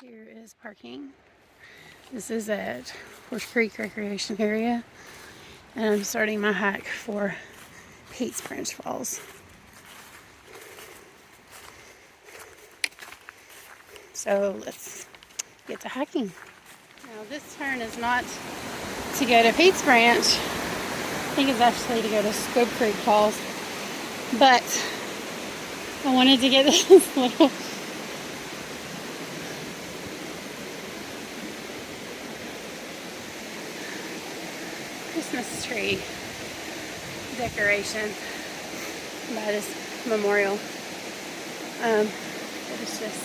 Here is parking. This is at Horse Creek Recreation Area, and I'm starting my hike for Pete's Branch Falls. So let's get to hiking. Now this turn is not to go to Pete's Branch. I think it's actually to go to Scope Creek Falls, but I wanted to get this little Christmas tree decoration by this memorial. It's just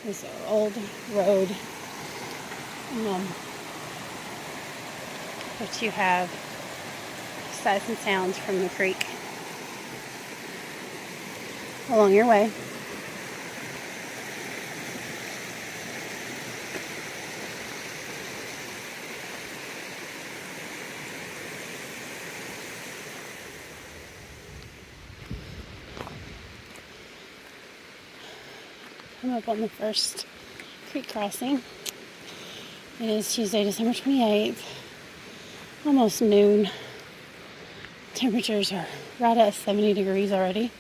this old road, but you have sights and sounds from the creek along your way. I'm up on the first creek crossing. It is Tuesday, December 28th, almost noon. Temperatures are right at 70 degrees already.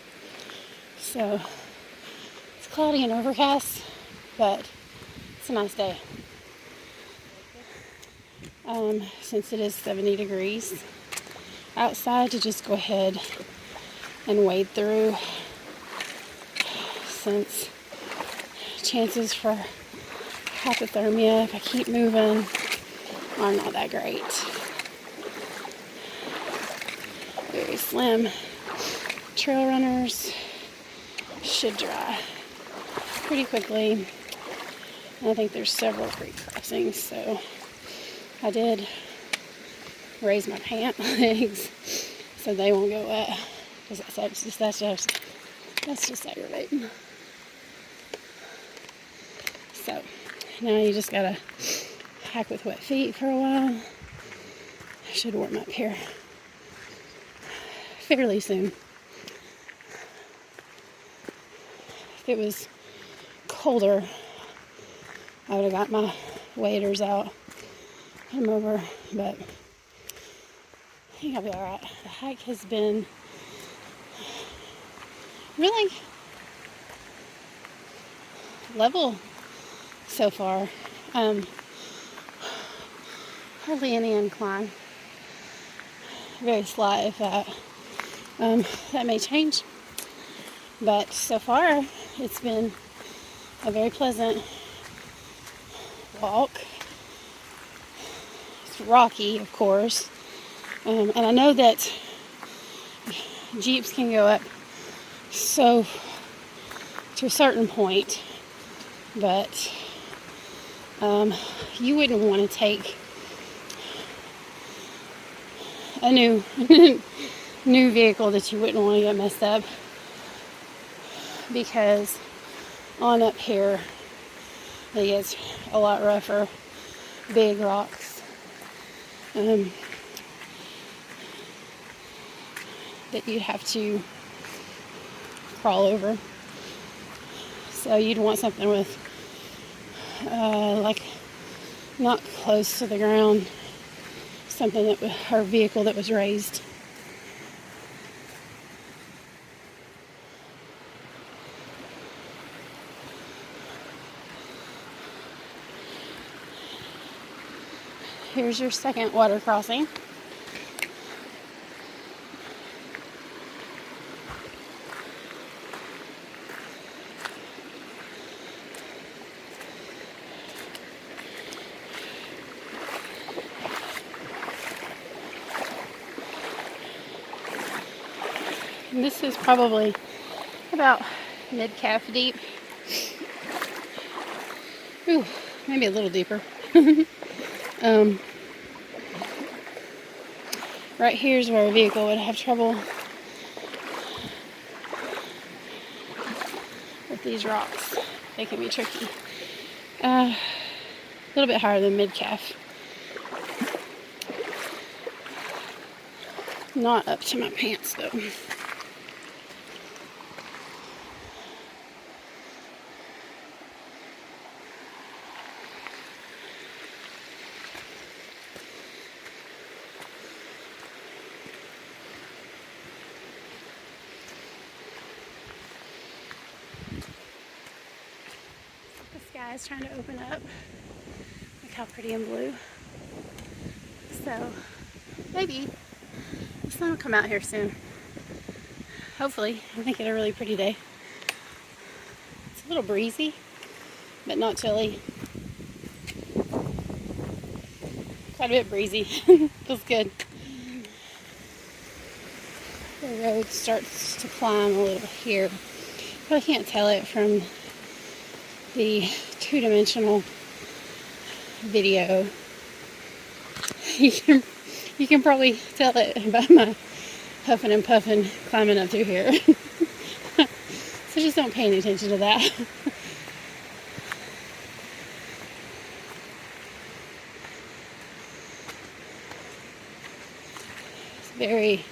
So it's cloudy and overcast, but it's a nice day. Since it is 70 degrees outside, to just go ahead and wade through, since chances for hypothermia, if I keep moving, are not that great. Very slim. Trail runners should dry pretty quickly. And I think there's several creek crossings, so I did raise my pant legs so they won't go wet, because that's just aggravating. So now you just gotta hike with wet feet for a while. I should warm up here fairly soon. If it was colder, I would have got my waders out, put them over, but I think I'll be alright. The hike has been really level so far. Hardly any incline. Very slight, if that. That may change, but so far it's been a very pleasant walk. It's rocky, of course, and I know that Jeeps can go up so to a certain point, but you wouldn't want to take a new vehicle that you wouldn't want to get messed up, because on up here it gets a lot rougher. Big rocks that you'd have to crawl over. So you'd want something with like not close to the ground, something that or vehicle that was raised. Here's your second water crossing. And this is probably about mid-calf deep. Ooh, maybe a little deeper. Right here's where a vehicle would have trouble with these rocks. They can be tricky. A little bit higher than mid-calf. Not up to my pants though. sky's trying to open up. Look how pretty and blue. So maybe the sun will come out here soon. Hopefully. I think it's a really pretty day. It's a little breezy, but not chilly. Quite a bit breezy. Feels good. The road starts to climb a little here. Probably can't tell it from the two-dimensional video. You can probably tell it by my huffing and puffing climbing up through here. So just don't pay any attention to that. It's very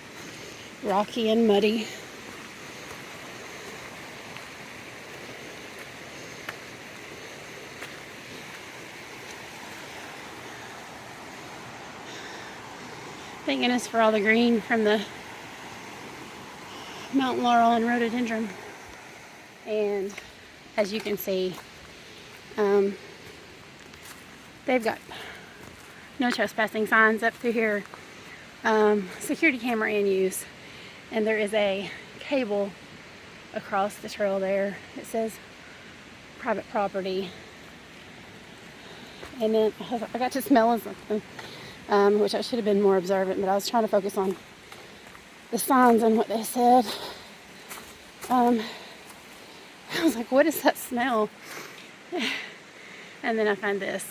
rocky and muddy. Thank goodness for all the green from the mountain laurel and rhododendron. And as you can see, they've got no trespassing signs up through here. Security camera in use, and there is a cable across the trail there. It says private property. And then I got to smell something, which I should have been more observant, but I was trying to focus on the signs and what they said. I was like, what is that smell? And then I find this.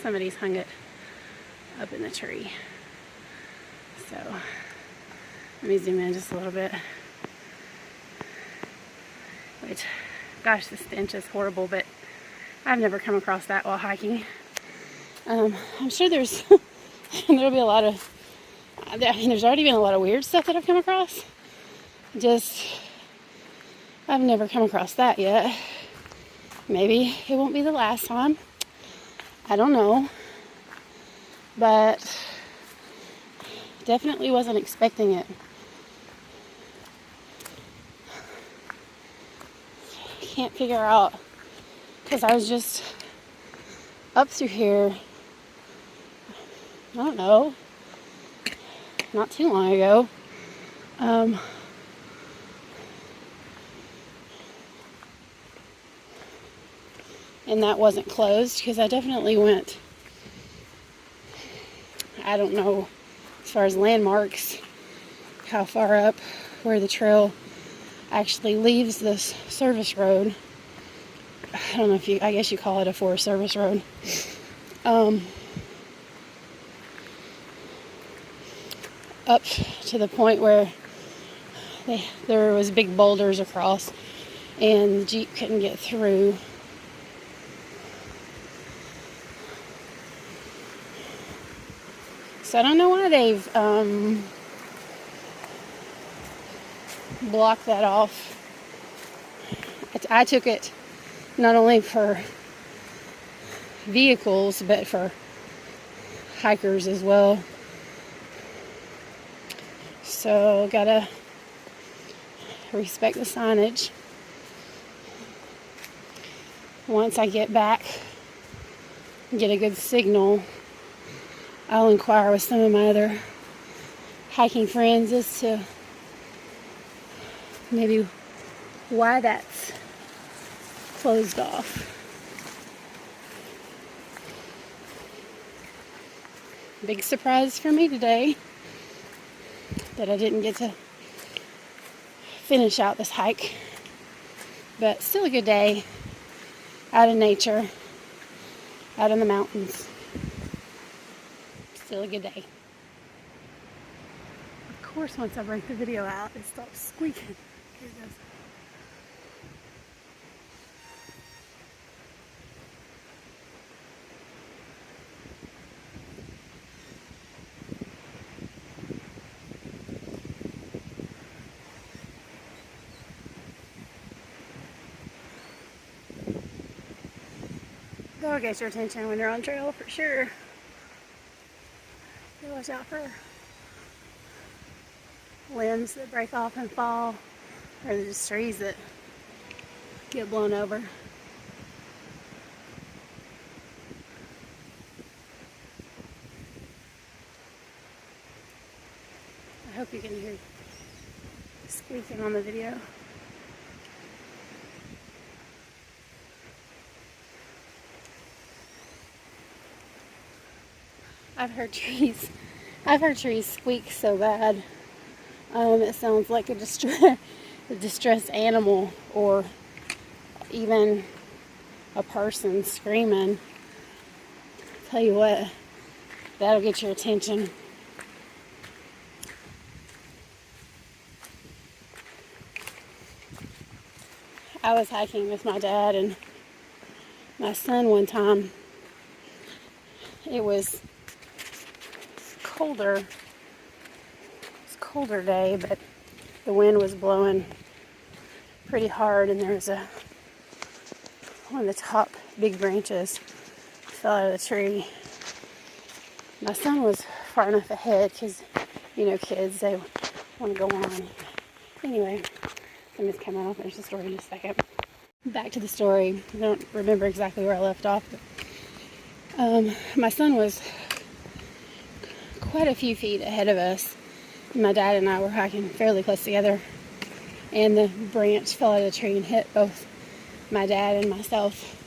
Somebody's hung it up in the tree. So let me zoom in just a little bit. Which, gosh, the stench is horrible, but I've never come across that while hiking. I'm sure there's there'll be a lot of, I mean, there's already been a lot of weird stuff that I've come across. Just, I've never come across that yet. Maybe it won't be the last time. I don't know. But definitely wasn't expecting it. Can't figure out, because I was just up through here, I don't know, not too long ago. And that wasn't closed, because I definitely went, I don't know, as far as landmarks, how far up where the trail actually leaves this service road. I don't know if I guess you call it a Forest Service road. Up to the point where there was big boulders across and the Jeep couldn't get through. So I don't know why they've blocked that off. I took it not only for vehicles, but for hikers as well. So gotta respect the signage. Once I get back and get a good signal, I'll inquire with some of my other hiking friends as to maybe why that's closed off. Big surprise for me today that I didn't get to finish out this hike, but still a good day out in nature, out in the mountains. Still a good day. Of course, once I break the video out, it stops squeaking. Here it goes. That'll get your attention when you're on trail for sure. You watch out for limbs that break off and fall, or just trees that get blown over. I hope you can hear squeaking on the video. I've heard trees squeak so bad. It sounds like a distressed animal, or even a person screaming. Tell you what, that'll get your attention. I was hiking with my dad and my son one time. It was colder. It was a colder day, but the wind was blowing pretty hard, and there was one of the top big branches fell out of the tree. My son was far enough ahead because, you know, kids, they want to go on. Anyway, somebody's coming. I'll finish the story in a second. Back to the story. I don't remember exactly where I left off, but my son was quite a few feet ahead of us. My dad and I were hiking fairly close together, and the branch fell out of the tree and hit both my dad and myself.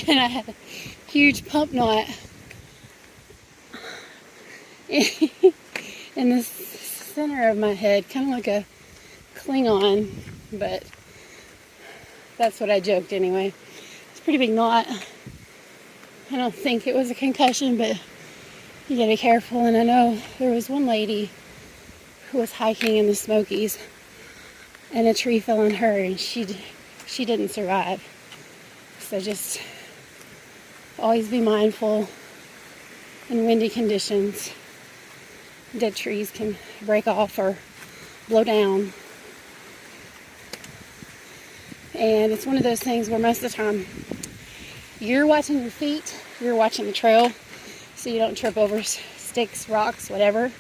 And I had a huge pump knot in the center of my head, kind of like a Klingon, but that's what I joked anyway. It's a pretty big knot. I don't think it was a concussion, but you gotta be careful. And I know there was one lady who was hiking in the Smokies, and a tree fell on her, and she didn't survive. So just always be mindful in windy conditions. Dead trees can break off or blow down. And it's one of those things where most of the time you're watching your feet, you're watching the trail, so you don't trip over sticks, rocks, whatever.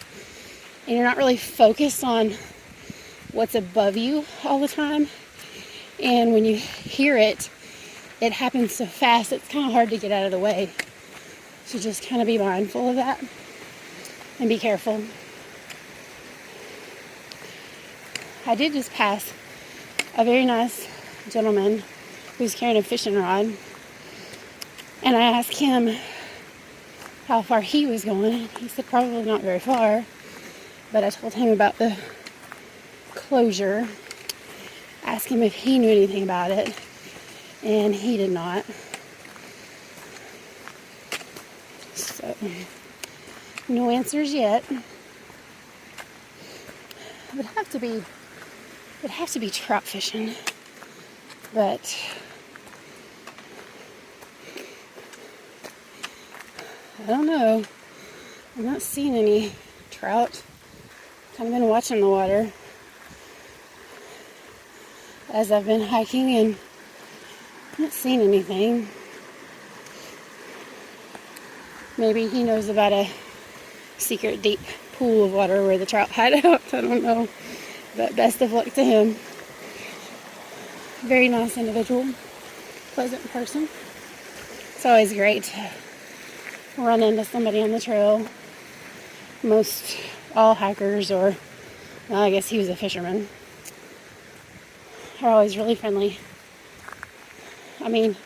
And you're not really focused on what's above you all the time. And when you hear it, it happens so fast, it's kind of hard to get out of the way. So just kind of be mindful of that and be careful. I did just pass a very nice gentleman who's carrying a fishing rod, and I asked him how far he was going. He said probably not very far, but I told him about the closure, asked him if he knew anything about it, and he did not. So, no answers yet. It would have to be trout fishing, but I don't know. I'm not seeing any trout. Kind of been watching the water as I've been hiking, and I'm not seeing anything. Maybe he knows about a secret deep pool of water where the trout hide out. I don't know. But best of luck to him. Very nice individual. Pleasant person. It's always great to run into somebody on the trail. Most all hikers, or well, I guess he was a fisherman, are always really friendly. I mean,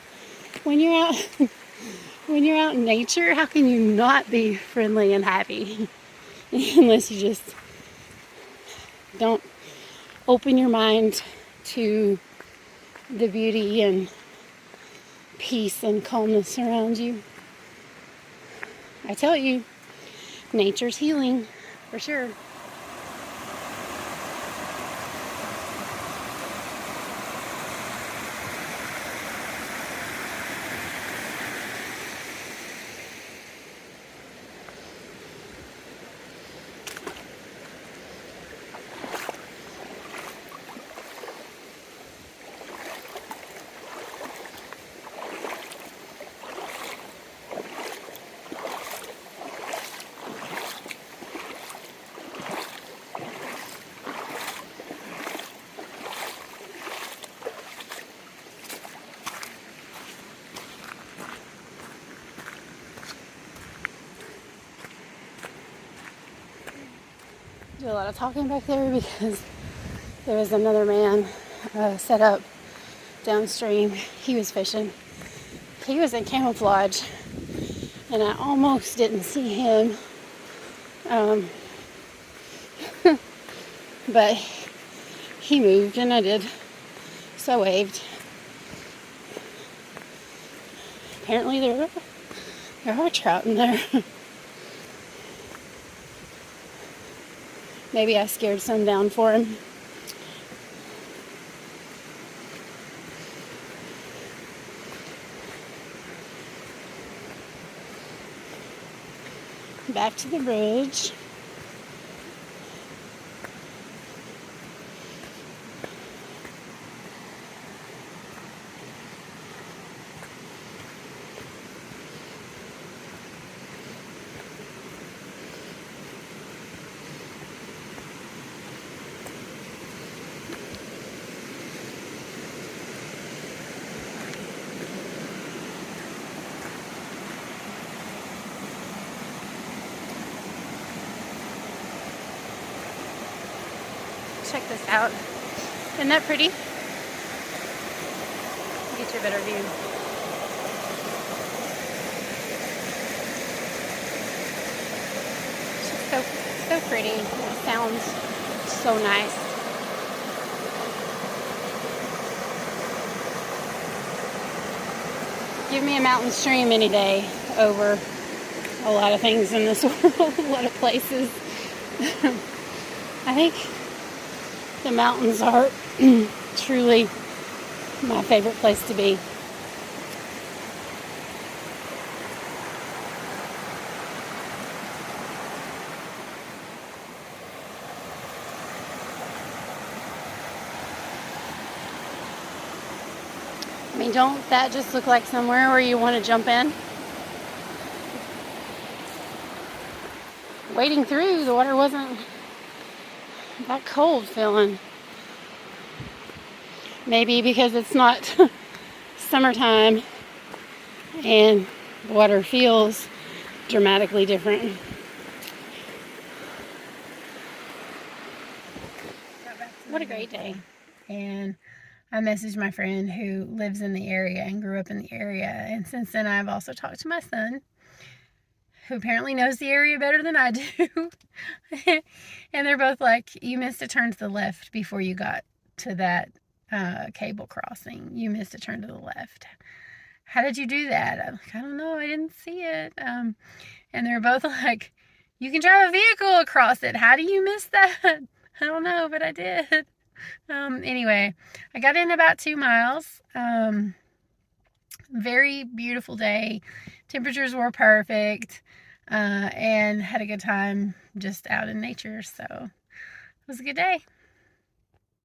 when you're out in nature, how can you not be friendly and happy? Unless you just don't open your mind to the beauty and peace and calmness around you. I tell you, nature's healing, for sure. Do a lot of talking back there because there was another man set up downstream. He was fishing. He was in camouflage, and I almost didn't see him. But he moved, and I did. So I waved. Apparently there are trout in there. Maybe I scared some down for him. Back to the bridge. Check this out. Isn't that pretty? Get you a better view. It's just so pretty. It sounds so nice. Give me a mountain stream any day over a lot of things in this world, a lot of places. I think the mountains are truly my favorite place to be. I mean, don't that just look like somewhere where you want to jump in? Wading through, the water wasn't that cold feeling. Maybe because it's not summertime and the water feels dramatically different. What a great day. And I messaged my friend who lives in the area and grew up in the area. And since then, I've also talked to my son, who apparently knows the area better than I do. And they're both like, you missed a turn to the left before you got to that cable crossing. You missed a turn to the left. How did you do that? I'm like, I don't know. I didn't see it. And they're both like, you can drive a vehicle across it. How do you miss that? I don't know, but I did. Anyway, I got in about 2 miles. Very beautiful day. Temperatures were perfect. And had a good time just out in nature. So it was a good day.